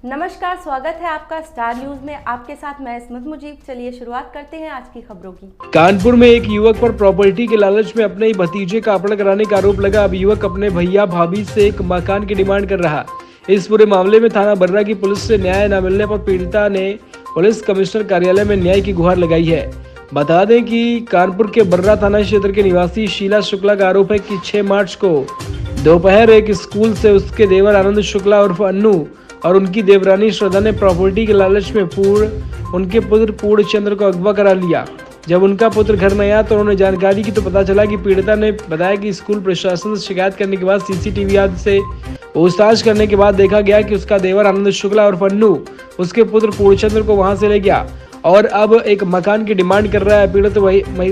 नमस्कार, स्वागत है आपका स्टार न्यूज में। आपके साथ मैं इस्मत मुजीब। चलिए शुरुआत करते हैं आज की खबरों की। कानपुर में एक युवक पर प्रॉपर्टी के लालच में अपने ही भतीजे का अपहरण कराने का आरोप लगा। अब युवक अपने भैया भाभी से एक मकान की डिमांड कर रहा। इस पूरे मामले में थाना बर्रा की पुलिस से न्याय न मिलने पर पीड़िता ने पुलिस कमिश्नर कार्यालय में न्याय की गुहार लगाई है। बता दें कि कानपुर के बर्रा थाना क्षेत्र के निवासी शीला शुक्ला का आरोप है कि 6 मार्च को दोपहर एक स्कूल से उसके देवर आनंद शुक्ला उर्फ अन्नू और उनकी देवरानी श्रद्धा ने प्रॉपर्टी के लालच में उनके पुत्र पूर्ण चंद्र को अगवा करा लिया। जब उनका पुत्र घर में आया तो उन्होंने जानकारी की तो पता चला कि पीड़िता ने बताया कि स्कूल प्रशासन से शिकायत करने के बाद सीसीटीवी आदि से पूछताछ करने के बाद देखा गया कि उसका देवर आनंद शुक्ला और अन्नू उसके पुत्र पूर्णचंद्र को वहां से ले गया और अब एक मकान की डिमांड कर रहा है। पीड़ित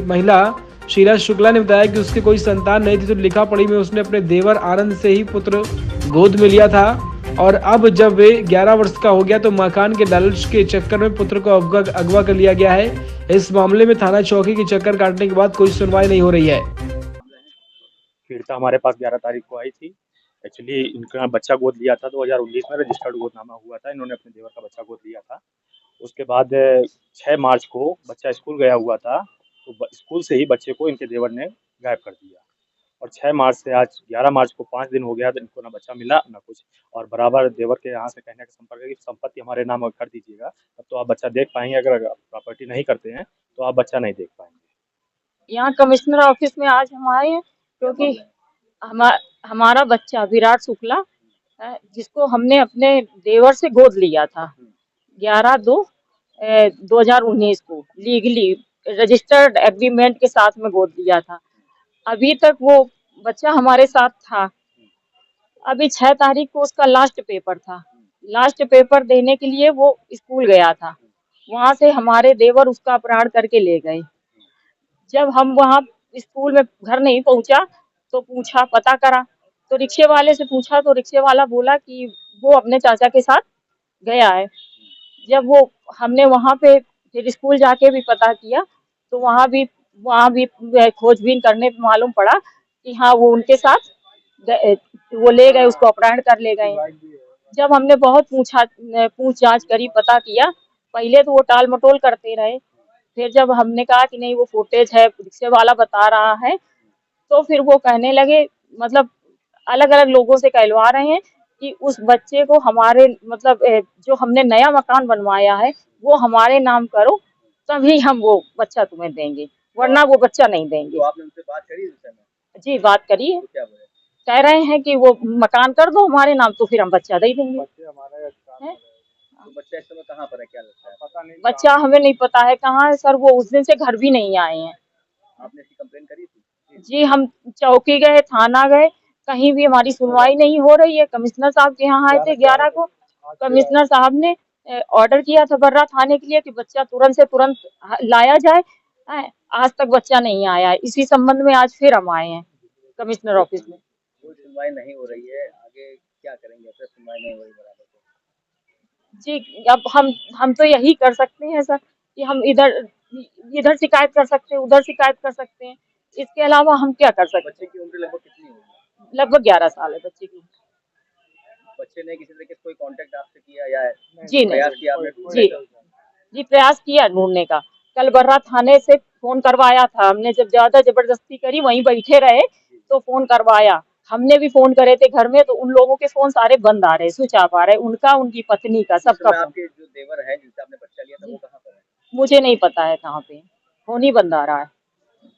महिला शीला शुक्ला ने बताया कि उसके कोई संतान नहीं थी तो लिखा पढ़ी में उसने अपने देवर आनंद से ही पुत्र गोद में लिया था और अब जब वे 11 वर्ष का हो गया तो मकान के लालच के चक्कर में पुत्र को अगवा कर लिया गया है। इस मामले में थाना चौकी की चक्कर काटने के बाद कोई सुनवाई नहीं हो रही है। पीड़िता हमारे पास 11 तारीख को आई थी। एक्चुअली इनका बच्चा गोद लिया था 2019 में रजिस्टर्ड गोदनामा हुआ था। इन्होंने अपने देवर का बच्चा गोद लिया था। उसके बाद 6 मार्च को बच्चा स्कूल गया हुआ था तो स्कूल से ही बच्चे को इनके देवर ने गायब कर दिया और 6 मार्च से आज 11 मार्च को 5 दिन हो गया तो इनको ना बच्चा मिला ना कुछ। और बराबर देवर के यहाँ से कहने का संपर्क है कि संपत्ति हमारे नाम कर दीजिएगा, तब तो आप बच्चा देख पाएंगे। अगर प्रॉपर्टी नहीं करते हैं तो आप बच्चा नहीं देख पाएंगे। यहाँ कमिश्नर ऑफिस में आज हम आए हैं क्योंकि हमारा बच्चा विराट शुक्ला है, जिसको हमने अपने देवर से गोद लिया था 11/2/2019 को लीगली रजिस्टर्ड एग्रीमेंट के साथ में गोद लिया था। अभी तक वो बच्चा हमारे साथ था। अभी 6 तारीख को उसका लास्ट पेपर था। लास्ट पेपर देने के लिए वो स्कूल गया था। वहां से हमारे देवर उसका अपहरण करके ले गए। जब हम वहाँ स्कूल में घर नहीं पहुंचा तो पूछा, पता करा तो रिक्शे वाले से पूछा तो रिक्शे वाला बोला कि वो अपने चाचा के साथ गया है। जब वो हमने वहाँ पे फिर स्कूल जाके भी पता किया तो वहाँ भी खोजबीन करने पे मालूम पड़ा कि हाँ वो उनके साथ वो ले गए, उसको अपहरण कर ले गए। जब हमने बहुत पूछ जांच करी, पता किया, पहले तो वो टाल मटोल करते रहे। फिर जब हमने कहा कि नहीं वो फुटेज है, रिक्शे वाला बता रहा है, तो फिर वो कहने लगे, मतलब अलग अलग लोगों से कहलवा रहे हैं कि उस बच्चे को हमारे मतलब जो हमने नया मकान बनवाया है वो हमारे नाम करो, तभी हम वो बच्चा तुम्हें देंगे, वरना वो बच्चा नहीं देंगे। तो आपने उनसे बात करी? जी बात करी है। तो क्या बोले? कह रहे हैं कि वो मकान कर दो हमारे नाम तो फिर हम बच्चा दे देंगे। तो बच्चा इस समय कहाँ पर है, क्या लगता है? पता नहीं। बच्चा हमें नहीं पता है कहाँ है सर, वो उस दिन से घर भी नहीं आए हैं। आपने इसकी कंप्लेन करी थी? जी हम चौकी गए, थाना गए, कहीं भी हमारी सुनवाई नहीं हो रही है। कमिश्नर साहब के यहाँ आए थे 11 को। कमिश्नर साहब ने ऑर्डर किया था बर्रा थाने के लिए कि बच्चा तुरंत से तुरंत लाया जाए। आज तक बच्चा नहीं आया है। इसी संबंध में आज फिर हम आए हैं कमिश्नर ऑफिस में। कोई सुनवाई नहीं हो रही है, आगे क्या करेंगे? फिर सुनवाई नहीं हो रही बराबर तो जी अब हम तो यही कर सकते हैं सर कि हम इधर शिकायत कर सकते हैं, उधर शिकायत कर सकते हैं। इसके अलावा हम क्या कर सकते हैं? बच्चे की उम्र लगभग कितनी होगी? लगभग 11 साल है बच्चे की। बच्चे ने किसी तरीके से कोई कांटेक्ट आपसे किया या जी प्रयास किया आपने ढूंढने का? जी प्रयास किया ढूंढने का। कल बर्रा थाने से फोन करवाया था हमने, जब ज्यादा जबरदस्ती करी वहीं बैठे रहे तो फोन करवाया। हमने भी फोन करे थे घर में तो उन लोगों के फोन सारे बंद आ रहे, स्विच ऑफ आ रहे, उनका, उनकी पत्नी का, सबका। आपके जो देवर है जिनसे आपने बच्चा लिया था वो कहाँ पर है? मुझे नहीं पता है कहाँ पे, फोन ही बंद आ रहा है।